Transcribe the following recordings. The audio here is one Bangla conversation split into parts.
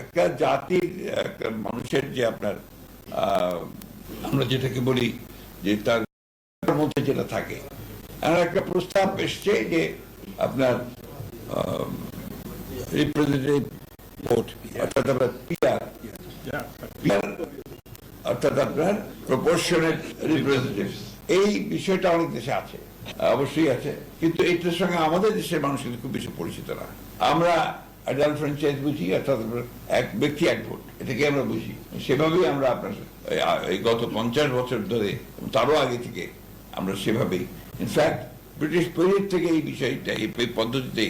একটা জাতির একটা মানুষের যে আপনার আমরা যেটাকে বলি যে তার মধ্যে যেটা থাকে, আর একটা প্রস্তাব এসছে যে আপনার রিপ্রেজেন্টেটিভ ভোট, অর্থাৎ আপনার পিআর, অর্থাৎ আপনার প্রপোর্শনেট রিপ্রেজেন্টেটিভ, এই বিষয়টা অনেক দেশে আছে, অবশ্যই আছে, কিন্তু এটার সঙ্গে আমাদের দেশের মানুষ কিন্তু খুব বেশি পরিচিত না। আমরা অ্যাডাল্ট ফ্র্যাঞ্চাইজ বুঝি, অর্থাৎ এক ব্যক্তি এক ভোট, এটাকে আমরা বুঝি। সেভাবেই আমরা আপনার এই গত 50 বছর ধরে, তারও আগে থেকে আমরা সেভাবেই, ইনফ্যাক্ট ব্রিটিশ পিরিয়ড থেকে এই বিষয়টা, এই পদ্ধতিতে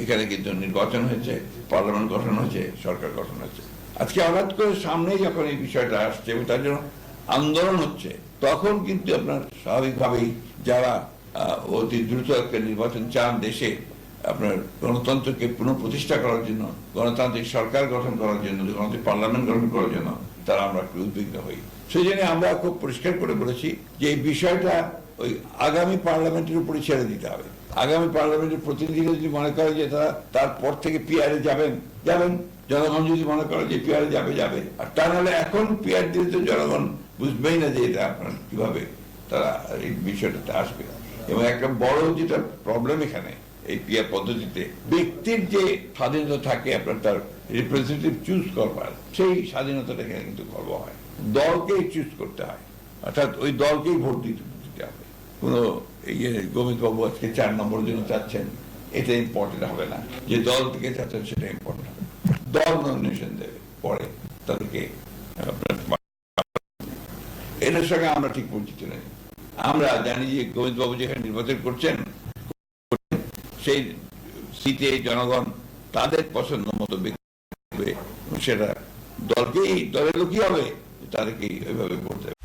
এখানে কিন্তু নির্বাচন হয়েছে, পার্লামেন্ট গঠন হয়েছে, সরকার গঠন হয়েছে। আজকে হঠাৎ করে সামনে যখন এই বিষয়টা আসছে এবং তার জন্য আন্দোলন হচ্ছে, তখন কিন্তু আপনার স্বাভাবিকভাবেই যারা অতি দ্রুত একটা নির্বাচন চান দেশে, আপনার গণতন্ত্রকে পুনঃপ্রতিষ্ঠা করার জন্য, গণতান্ত্রিক সরকার গঠন করার জন্য, গণতান্ত্রিক পার্লামেন্ট গঠন করার জন্য তারা আমরা একটু উদ্বিগ্ন হই। সেই জন্য আমরা খুব পরিষ্কার করে বলেছি যে এই বিষয়টা ওই আগামী পার্লামেন্টের উপরে ছেড়ে দিতে হবে। আগামী পার্লামেন্টের প্রতিনিধিরা যদি মনে করে যে তারা তারপর থেকে পিআরে যাবেন, জনগণ যদি মনে করে যে পিআরে যাবে, আর তা নাহলে এখন পিআর দিলে তো জনগণ বুঝবেই না যে এটা আপনার কিভাবে তারা এই বিষয়টাতে আসবে। এবং একটা বড় যেটা প্রবলেম এখানে এই পিআর পদ্ধতিতে, ব্যক্তির যে স্বাধীনতা থাকে আপনার তার রিপ্রেজেন্টেটিভ চুজ করবার, সেই স্বাধীনতাটা এখানে কিন্তু খর্ব হয়। দলকেই চুজ করতে হয়, অর্থাৎ ওই দলকেই ভোট দিতে হবে। কোনো গোবিন্দ বাবু আজকে 4 নম্বরের জন্য চাচ্ছেন, এটা ইম্পর্টেন্ট হবে না, যে দল থেকে চাচ্ছেন সেটা ইম্পর্টেন্ট হবে। দল নমিনেশন দেবে, পরে তাদেরকে এটার সঙ্গে আমরা ঠিক পরিচিত নেই। আমরা জানি যে গোবিন্দ বাবু যেখানে নির্বাচন করছেন, সেই সিটে জনগণ তাদের পছন্দ মতো ব্যক্তি, সেটা দলের লোকই হবে, তাদেরকে ওইভাবে করতে হবে।